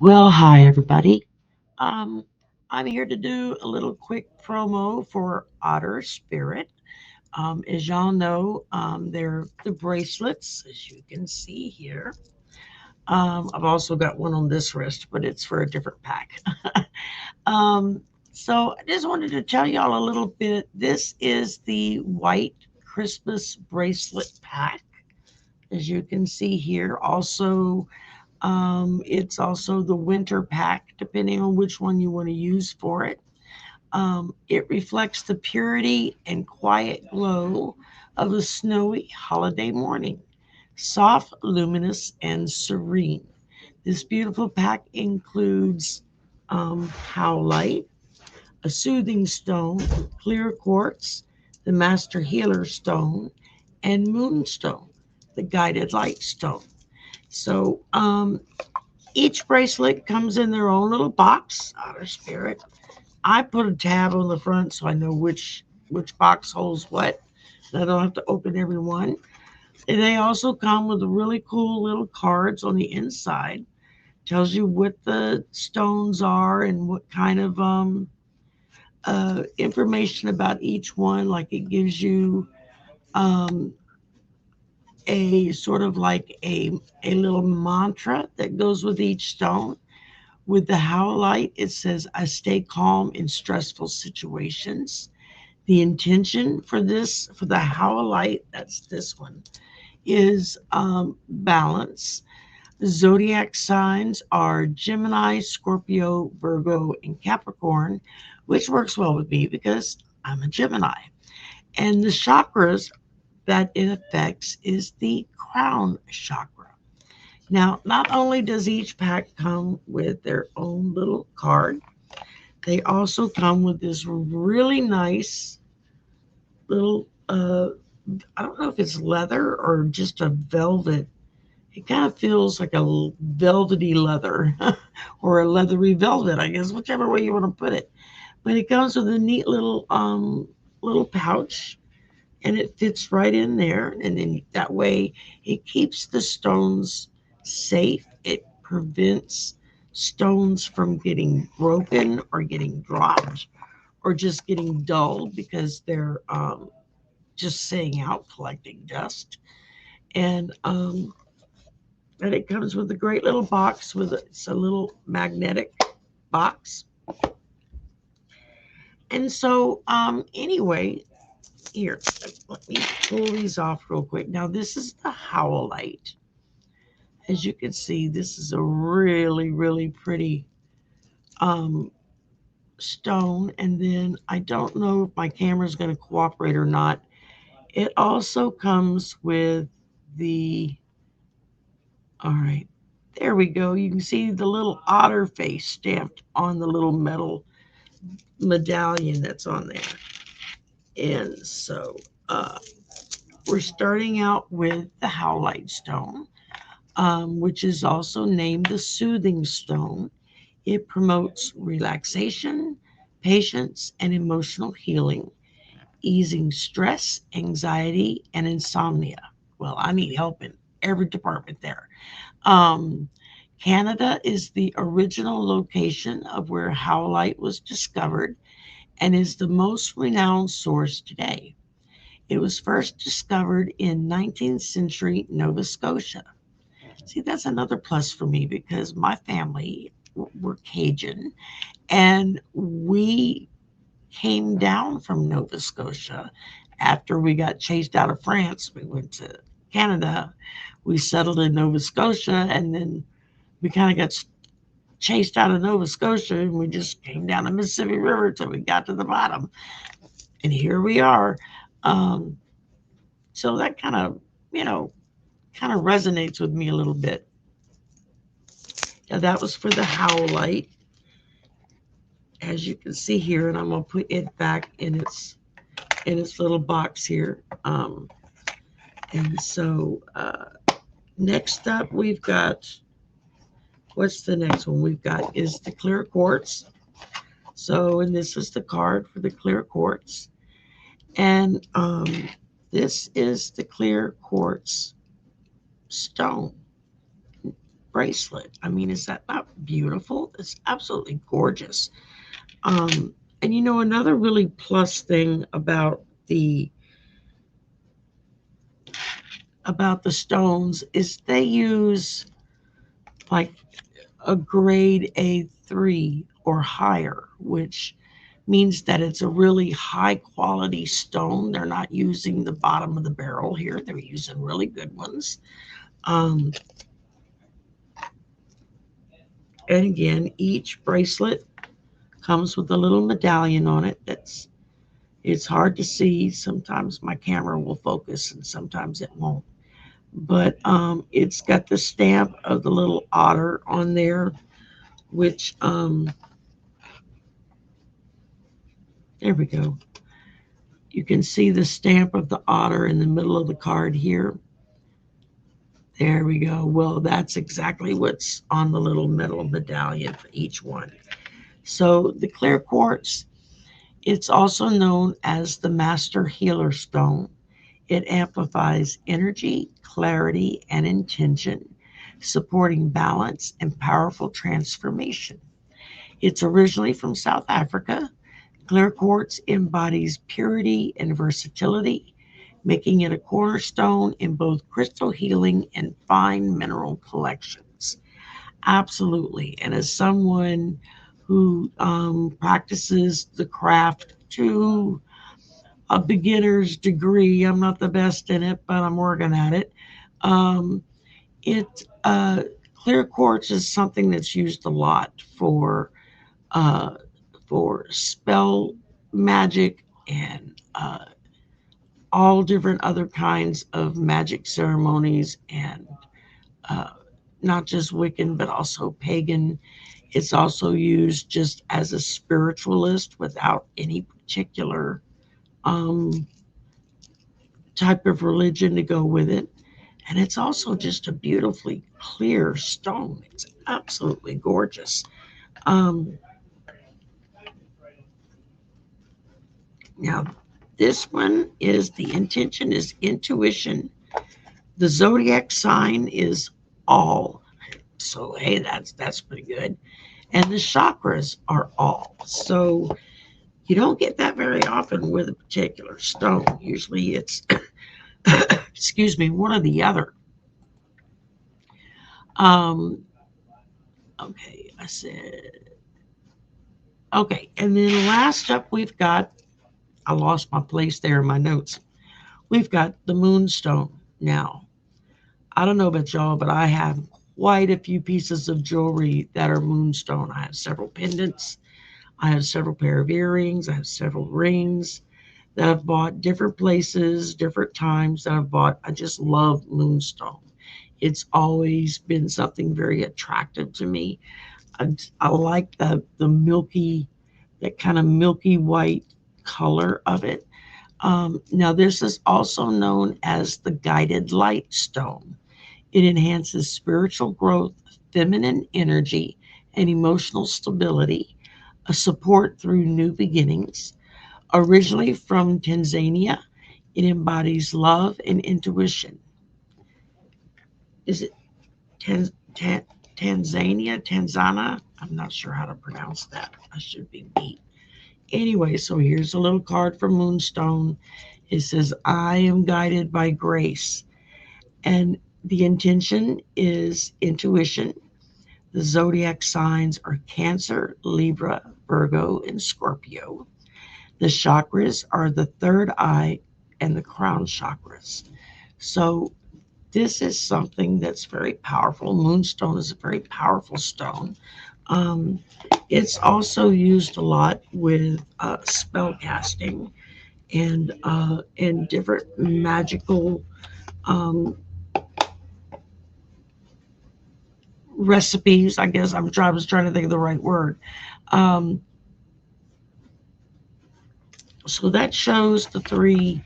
Well, hi everybody. Um, I'm here to do a little quick promo for Otter Spirit. As y'all know, they're the bracelets, as you can see here. I've also got one on this wrist, but it's for a different pack. um, so I just wanted to tell y'all a little bit. This is the white Christmas bracelet pack, as you can see here. Also, it's also the winter pack, depending on which one you want to use for it. It reflects the purity and quiet glow of a snowy holiday morning, soft, luminous, and serene. This beautiful pack includes howlite, a soothing stone, clear quartz, the master healer stone, and moonstone, the guided light stone. So, each bracelet comes in their own little box, Otter Spirit. I put a tab on the front so I know which box holds what. I don't have to open every one. And they also come with really cool little cards on the inside. Tells you what the stones are and what kind of information about each one. Like it gives you um, a sort of like a little mantra that goes with each stone. With the howlite, it says, I stay calm in stressful situations. The intention for the howlite, that's this one, is balance. Zodiac signs are Gemini, Scorpio, Virgo, and Capricorn, which works well with me because I'm a Gemini. And the chakras that it affects is the crown chakra. Now, not only does each pack come with their own little card, they also come with this really nice little, I don't know if it's leather or just a velvet. It kind of feels like a velvety leather or a leathery velvet, I guess, whichever way you want to put it. But it comes with a neat little pouch and it fits right in there. And then that way it keeps the stones safe. It prevents stones from getting broken or getting dropped or just getting dull because they're just sitting out collecting dust. And it comes with a great little box with it's a little magnetic box. And so anyway, here, let me pull these off real quick. Now this is the howlite. As you can see, this is a really pretty um, stone. And then I don't know if my camera is going to cooperate or not. It also comes with the, all right, there we go. You can see the little otter face stamped on the little metal medallion that's on there. And so we're starting out with the howlite stone, which is also named the soothing stone. It promotes relaxation, patience, and emotional healing, easing stress, anxiety, and insomnia. Well, I need help in every department there. Um, Canada is the original location of where howlite was discovered and is the most renowned source today. It was first discovered in 19th century Nova Scotia. See, that's another plus for me because my family were Cajun and we came down from Nova Scotia after we got chased out of France. We went to Canada. We settled in Nova Scotia and then we kind of got chased out of Nova Scotia and we just came down the Mississippi River till we got to the bottom. And here we are. Um, so that kind of, you know, kind of resonates with me a little bit. Now that was for the howlite, as you can see here, and I'm gonna put it back in its little box here. And so next up we've got, what's the next one we've got is the clear quartz. So, and this is the card for the clear quartz. And this is the clear quartz stone. bracelet. I mean, is that not beautiful? It's absolutely gorgeous. And another really plus thing about the stones is they use like a grade A3 or higher, which means that it's a really high quality stone. They're not using the bottom of the barrel here, they're using really good ones. Um, and again, each bracelet comes with a little medallion on it. It's hard to see. Sometimes my camera will focus and sometimes it won't. But it's got the stamp of the little otter on there, which there we go. You can see the stamp of the otter in the middle of the card here. There we go. Well, that's exactly what's on the little metal medallion for each one. So the clear quartz, it's also known as the master healer stone. It amplifies energy, clarity, and intention, supporting balance and powerful transformation. It's originally from South Africa. Clear quartz embodies purity and versatility, making it a cornerstone in both crystal healing and fine mineral collections. Absolutely. And as someone who practices the craft to a beginner's degree, I'm not the best in it, but I'm working at it. Um, it Clear quartz is something that's used a lot uh, for spell magic and all different other kinds of magic ceremonies, and uh, not just Wiccan, but also pagan. It's also used just as a spiritualist without any particular um, type of religion to go with it. And it's also just a beautifully clear stone. It's absolutely gorgeous. Um, Now, this one is the intention is intuition. The zodiac sign is all. So hey, that's pretty good. And the chakras are all. So you don't get that very often with a particular stone. Usually it's excuse me, one or the other. Um, okay, I said okay, and then last up we've got I lost my place there in my notes. We've got the moonstone. Now, I don't know about y'all, but I have quite a few pieces of jewelry that are moonstone. I have several pendants. I have several pair of earrings. I have several rings that I've bought different places, different times that I've bought. I just love moonstone. It's always been something very attractive to me. I like the milky, that kind of milky white color of it. Now, this is also known as the guided light stone. It enhances spiritual growth, feminine energy, and emotional stability, a support through new beginnings. Originally from Tanzania, it embodies love and intuition. Is it Tanzania? Tanzana? I'm not sure how to pronounce that. I should be beat. Anyway, so here's a little card from Moonstone. It says, I am guided by grace. And the intention is intuition. The zodiac signs are Cancer, Libra, Virgo, and Scorpio. The chakras are the third eye and the crown chakras. So this is something that's very powerful. Moonstone is a very powerful stone. Um, it's also used a lot with spell casting and different magical um, recipes. I guess I was trying to think of the right word. Um, so that shows the three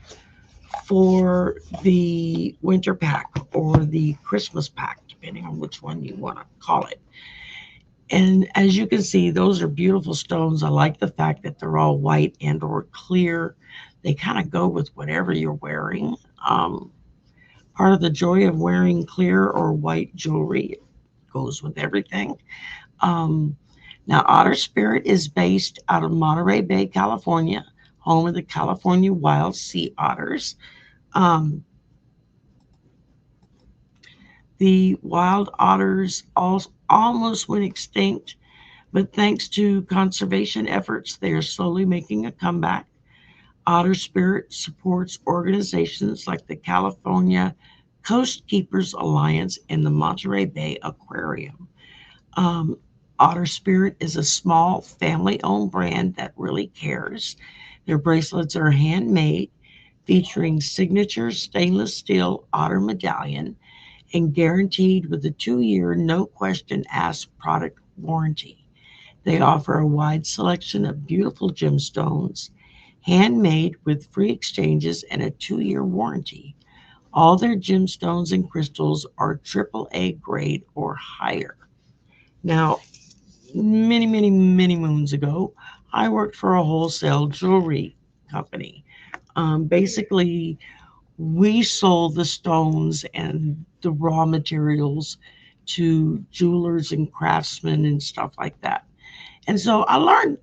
for the winter pack or the Christmas pack, depending on which one you want to call it. And as you can see, those are beautiful stones. I like the fact that they're all white and or clear. They kind of go with whatever you're wearing. Part of the joy of wearing clear or white jewelry goes with everything. Um, Now, Otter Spirit is based out of Monterey Bay, California, home of the California Wild Sea Otters. Um, the wild otters almost went extinct, but thanks to conservation efforts, they are slowly making a comeback. Otter Spirit supports organizations like the California Coastkeepers Alliance and the Monterey Bay Aquarium. Um, Otter Spirit is a small family owned brand that really cares. Their bracelets are handmade, featuring signature stainless steel otter medallion and guaranteed with a 2-year no question asked product warranty. They offer a wide selection of beautiful gemstones, handmade with free exchanges and a 2-year warranty. All their gemstones and crystals are AAA grade or higher. Now, many, many, many moons ago, I worked for a wholesale jewelry company. Basically, we sold the stones and the raw materials to jewelers and craftsmen and stuff like that. And so I learned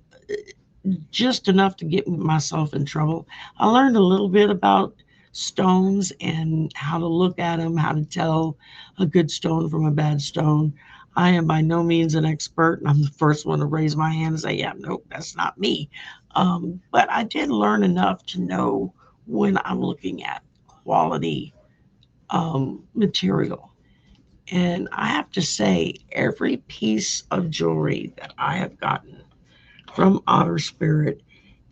just enough to get myself in trouble. I learned a little bit about stones and how to look at them, how to tell a good stone from a bad stone. I am by no means an expert, and I'm the first one to raise my hand and say, yeah, nope, that's not me. But I did learn enough to know when I'm looking at quality material. And I have to say, every piece of jewelry that I have gotten from Otter Spirit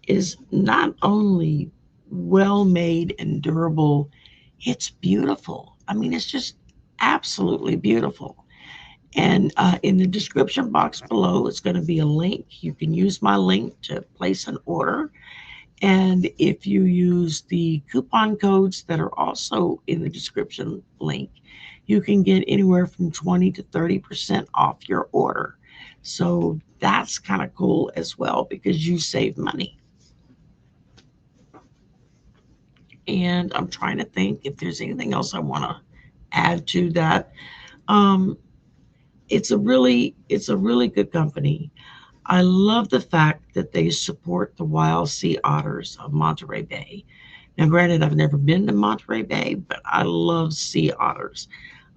is not only well made and durable, it's beautiful. I mean, it's just absolutely beautiful. And in the description box below, it's going to be a link. You can use my link to place an order. And if you use the coupon codes that are also in the description link, you can get anywhere from 20 to 30% off your order. So that's kind of cool as well because you save money. And I'm trying to think if there's anything else I want to add to that. Um, it's a really good company. I love the fact that they support the wild sea otters of Monterey Bay. Now, granted, I've never been to Monterey Bay, but I love sea otters.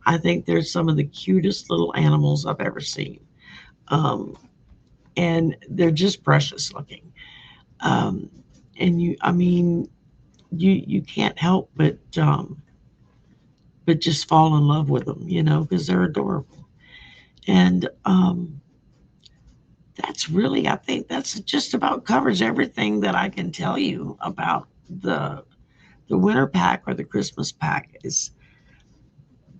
I think they're some of the cutest little animals I've ever seen, um, and they're just precious looking. Um, and I mean, you can't help but just fall in love with them, because they're adorable. And that's really, I think that's just about covers everything that I can tell you about the winter pack or the Christmas pack. Is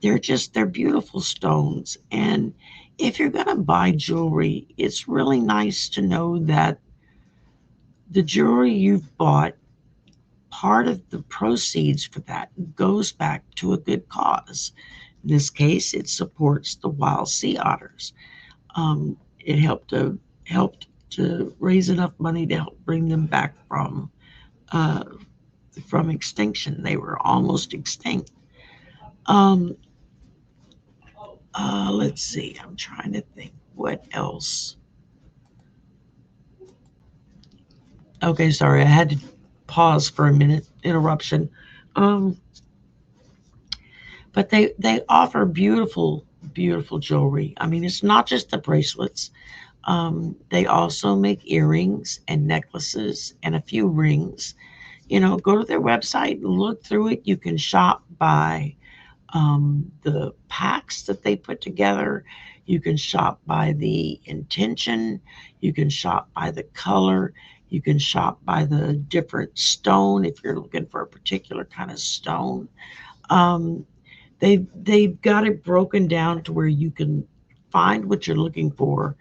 they're beautiful stones. And if you're gonna buy jewelry, it's really nice to know that the jewelry you've bought, part of the proceeds for that goes back to a good cause. In this case, it supports the wild sea otters. It helped to raise enough money to help bring them back uh, from extinction. They were almost extinct. Um, let's see. I'm trying to think what else. Okay, sorry, I had to pause for a minute. Interruption. Um, but they offer beautiful, beautiful jewelry. I mean, it's not just the bracelets. They also make earrings and necklaces and a few rings. Go to their website, look through it. You can shop by the packs that they put together. You can shop by the intention. You can shop by the color. You can shop by the different stone if you're looking for a particular kind of stone. Um, they've got it broken down to where you can find what you're looking for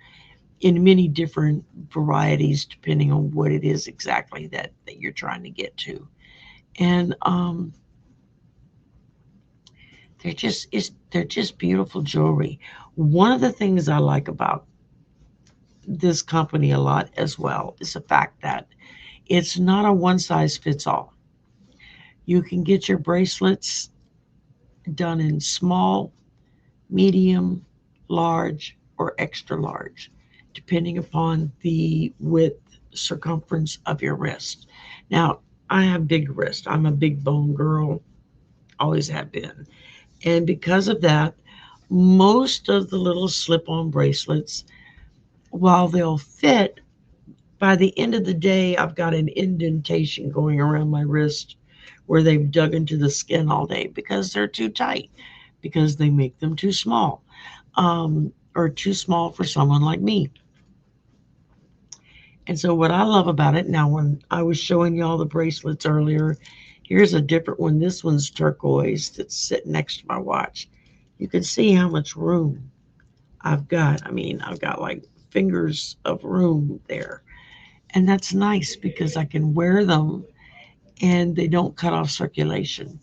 in many different varieties depending on what it is exactly that you're trying to get to. And they're just beautiful jewelry. One of the things I like about this company a lot as well is the fact that it's not a one size fits all. You can get your bracelets done in small, medium, large, or extra large, depending upon the width, circumference of your wrist. Now, I have big wrist. I'm a big bone girl, always have been. And because of that, most of the little slip on bracelets, while they'll fit, by the end of the day, I've got an indentation going around my wrist where they've dug into the skin all day because they're too tight, because they make them too small, or too small for someone like me. And so, what I love about it now, when I was showing you all the bracelets earlier, here's a different one. This one's turquoise that's sitting next to my watch. You can see how much room I've got. I mean, I've got like fingers of room there. And that's nice because I can wear them and they don't cut off circulation.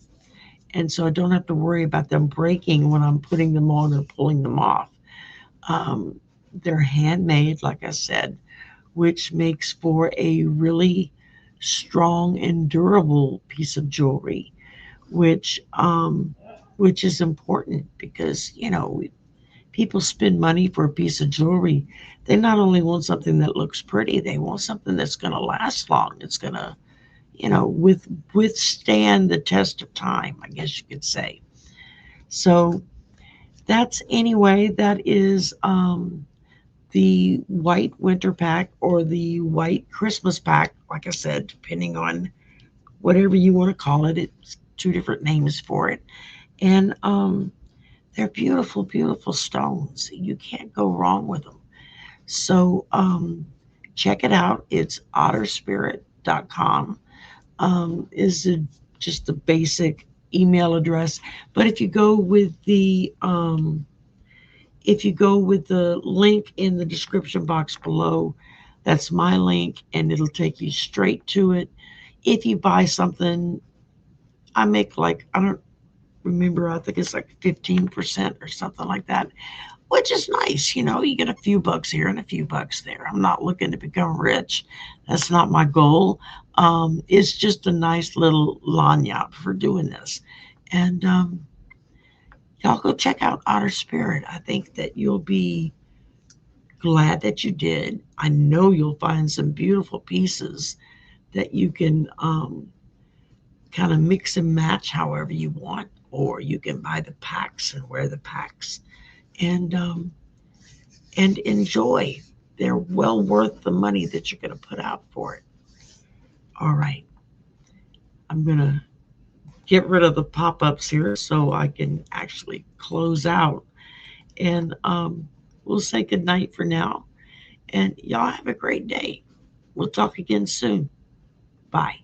And so I don't have to worry about them breaking when I'm putting them on or pulling them off. Um, they're handmade, like I said, which makes for a really strong and durable piece of jewelry, which is important because people spend money for a piece of jewelry. They not only want something that looks pretty, they want something that's going to last long. It's going to withstand the test of time, I guess you could say. So that is the white winter pack or the white Christmas pack, like I said, depending on whatever you want to call it. It's two different names for it. And they're beautiful, beautiful stones. You can't go wrong with them. So check it out. It's otterspirit.com. Is just the basic email address. But if you go with the link in the description box below, that's my link, and it'll take you straight to it. If you buy something, I make like, I don't remember, I think it's like 15% or something like that, which is nice. You get a few bucks here and a few bucks there. I'm not looking to become rich. That's not my goal. It's just a nice little lanyard for doing this. And y'all go check out Otter Spirit. I think that you'll be glad that you did. I know you'll find some beautiful pieces that you can kind of mix and match however you want, or you can buy the packs and wear the packs and enjoy. They're well worth the money that you're going to put out for it. All right, I'm going to get rid of the pop-ups here so I can actually close out, and we'll say good night for now. And y'all have a great day. We'll talk again soon. Bye.